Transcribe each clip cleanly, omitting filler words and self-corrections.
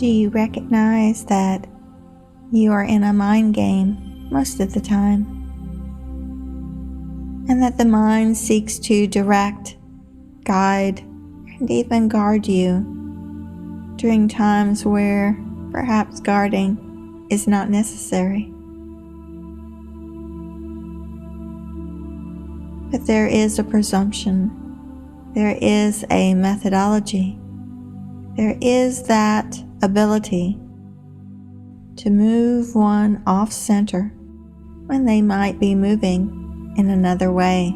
Do you recognize that you are in a mind game most of the time, and that the mind seeks to direct, guide, and even guard you during times where perhaps guarding is not necessary? But there is a presumption, there is a methodology, there is that ability to move one off center when they might be moving in another way,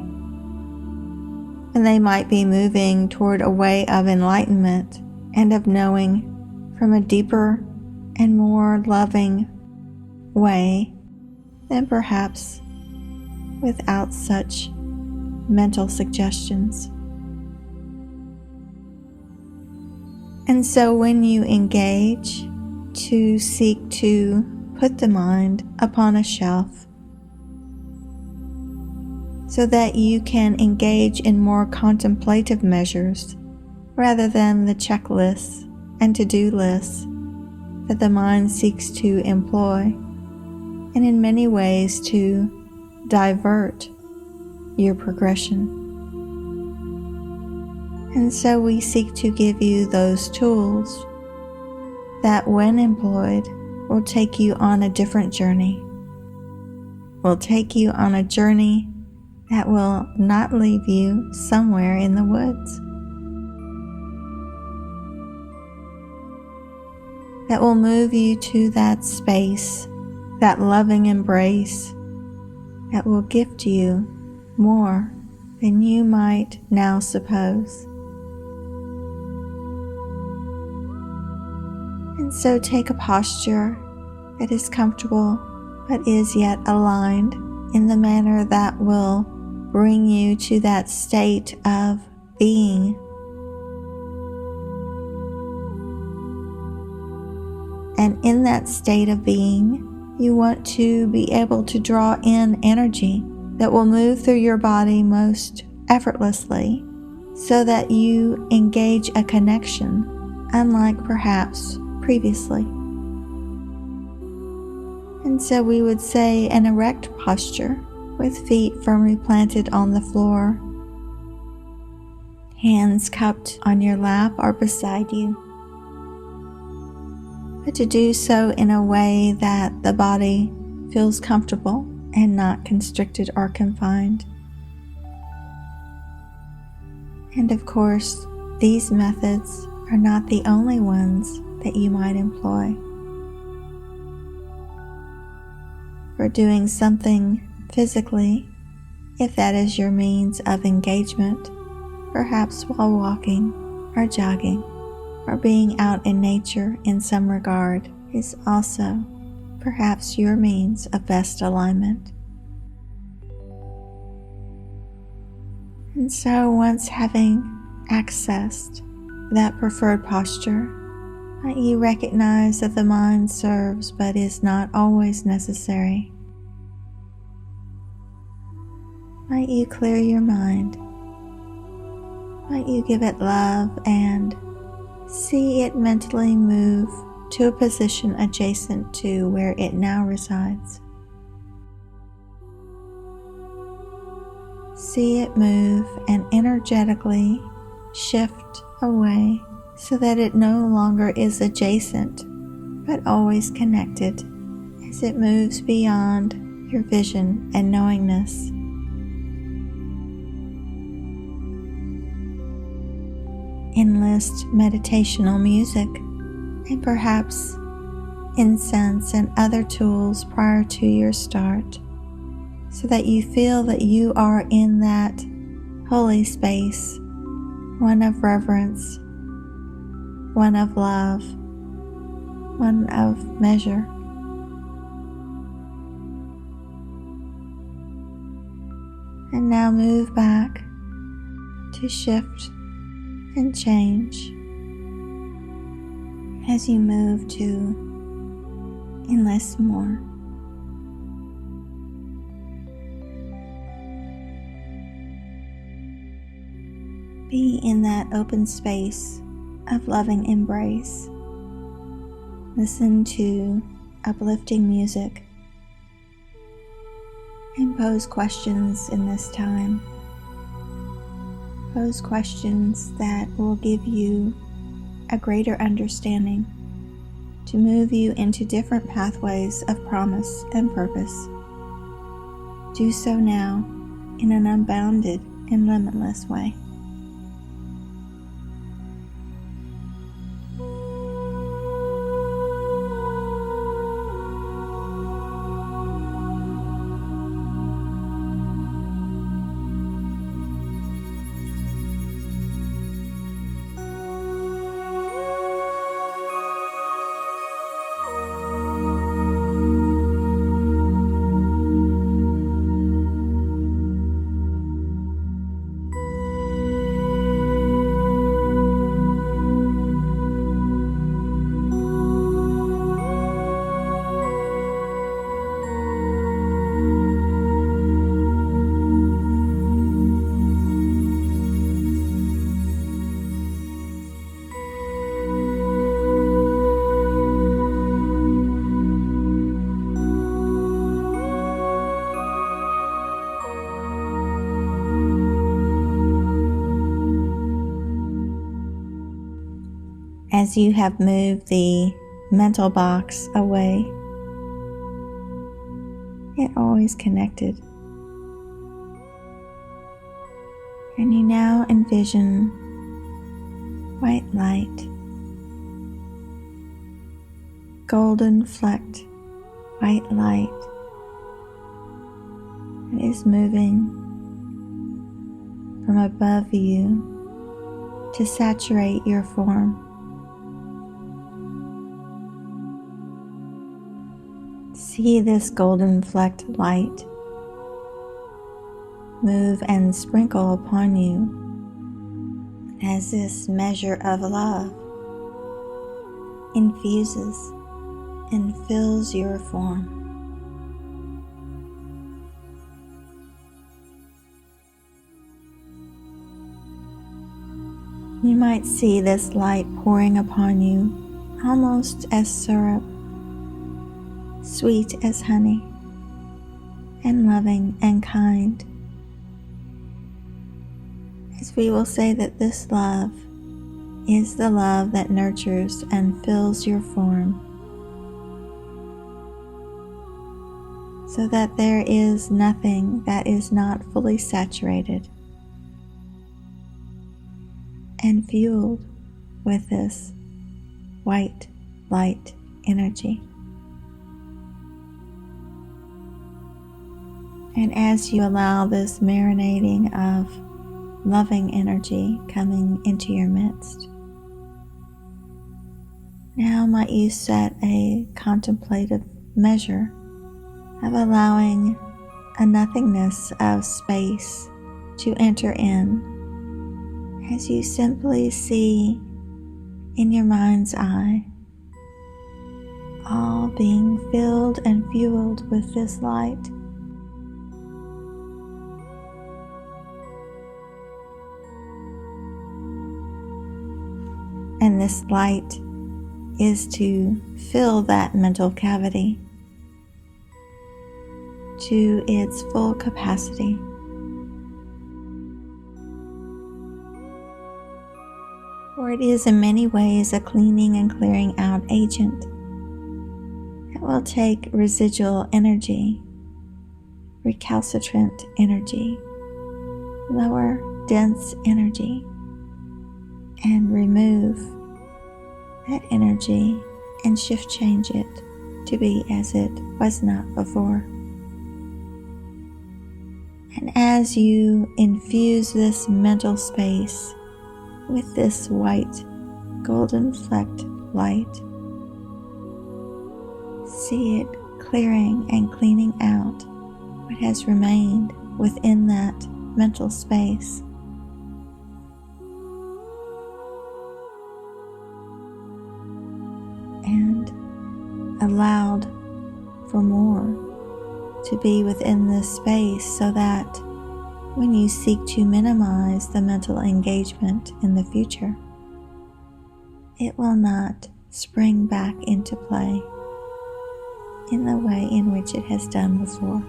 when they might be moving toward a way of enlightenment and of knowing from a deeper and more loving way than perhaps without such mental suggestions. And so when you engage to seek to put the mind upon a shelf so that you can engage in more contemplative measures rather than the checklists and to-do lists that the mind seeks to employ, and in many ways to divert your progression. And so we seek to give you those tools that, when employed, will take you on a different journey, will take you on a journey that will not leave you somewhere in the woods, that will move you to that space, that loving embrace that will gift you more than you might now suppose. And so take a posture that is comfortable but is yet aligned in the manner that will bring you to that state of being. And in that state of being, you want to be able to draw in energy that will move through your body most effortlessly, so that you engage a connection unlike perhaps previously. And so we would say an erect posture with feet firmly planted on the floor, hands cupped on your lap or beside you, but to do so in a way that the body feels comfortable and not constricted or confined. And of course, these methods are not the only ones that you might employ. For doing something physically, if that is your means of engagement, perhaps while walking or jogging or being out in nature in some regard, is also perhaps your means of best alignment. And so once having accessed that preferred posture, might you recognize that the mind serves but is not always necessary. Might you clear your mind. Might you give it love and see it mentally move to a position adjacent to where it now resides. See it move and energetically shift away so that it no longer is adjacent but always connected as it moves beyond your vision and knowingness. Enlist meditational music and perhaps incense and other tools prior to your start, so that you feel that you are in that holy space, one of reverence, one of love, one of measure. And now move back to shift and change as you move to enlist more. Be in that open space of loving embrace, Listen to uplifting music and pose questions in this time. Pose questions that will give you a greater understanding to move you into different pathways of promise and purpose. Do so now in an unbounded and limitless way. As you have moved the mental box away, it always connected. And you now envision white light, golden flecked white light that is moving from above you to saturate your form. See this golden flecked light move and sprinkle upon you as this measure of love infuses and fills your form. You might see this light pouring upon you almost as syrup, sweet as honey, and loving and kind. As we will say that this love is the love that nurtures and fills your form, so that there is nothing that is not fully saturated and fueled with this white light energy. And as you allow this marinating of loving energy coming into your midst, now might you set a contemplative measure of allowing a nothingness of space to enter in, as you simply see in your mind's eye all being filled and fueled with this light. And this light is to fill that mental cavity to its full capacity. For it is in many ways a cleaning and clearing out agent that will take residual energy, recalcitrant energy, lower dense energy, and remove that energy and shift change it to be as it was not before. And as you infuse this mental space with this white golden flecked light, see it clearing and cleaning out what has remained within that mental space. And allowed for more to be within this space, so that when you seek to minimize the mental engagement in the future, it will not spring back into play in the way in which it has done before.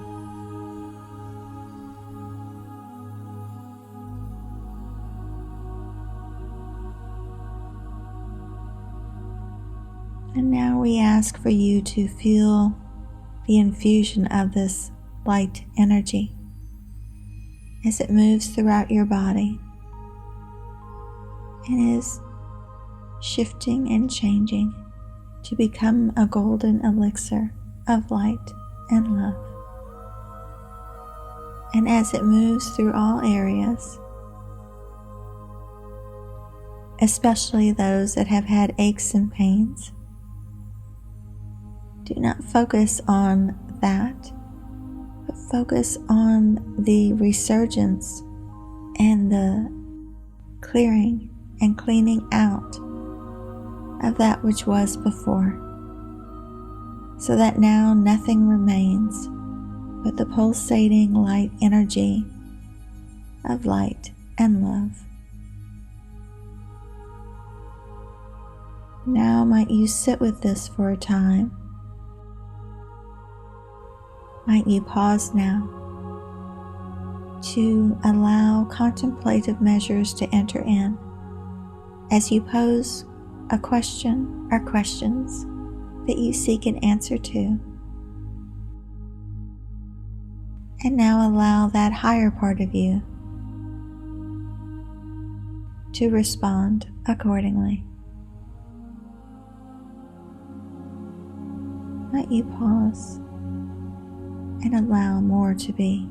And now we ask for you to feel the infusion of this light energy as it moves throughout your body and is shifting and changing to become a golden elixir of light and love. And as it moves through all areas, especially those that have had aches and pains, do not focus on that, but focus on the resurgence and the clearing and cleaning out of that which was before, so that now nothing remains but the pulsating light energy of light and love. Now might you sit with this for a time. Might you pause now to allow contemplative measures to enter in as you pose a question or questions that you seek an answer to. And now allow that higher part of you to respond accordingly. Might you pause and allow more to be.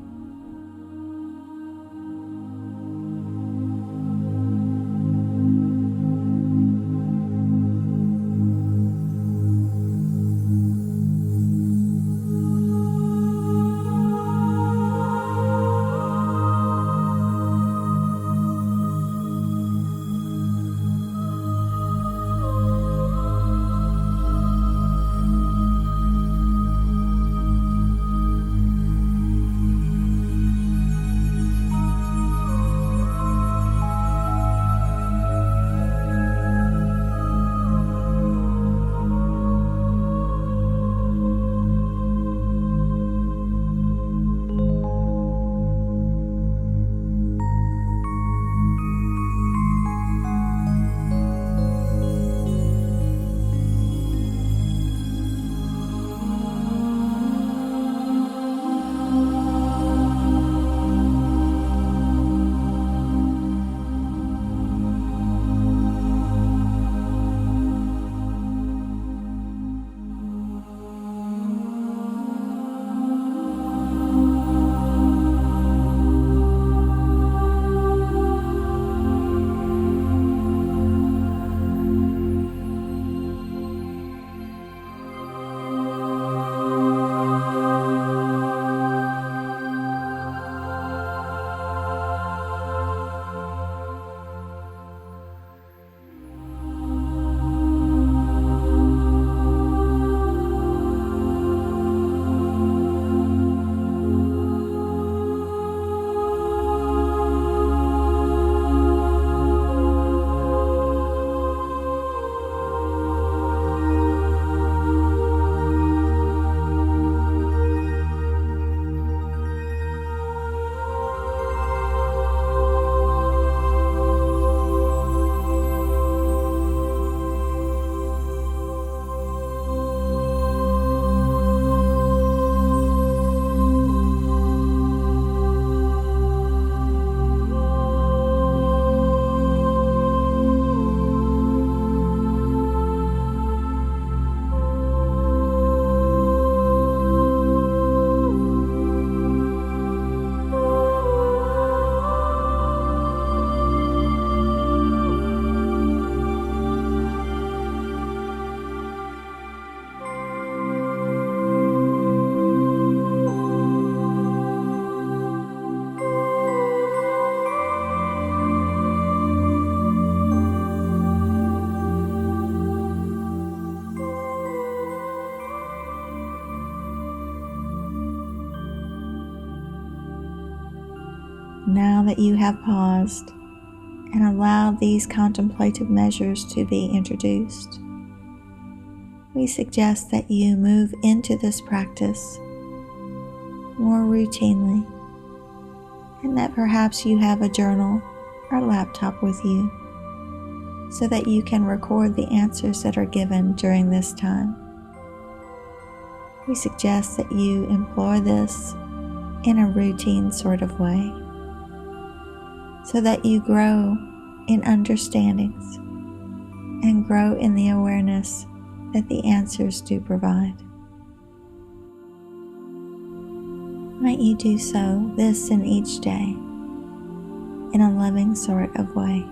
Now that you have paused and allowed these contemplative measures to be introduced, we suggest that you move into this practice more routinely, and that perhaps you have a journal or laptop with you so that you can record the answers that are given during this time. We suggest that you employ this in a routine sort of way so that you grow in understandings and grow in the awareness that the answers do provide. Might you do so this and each day in a loving sort of way.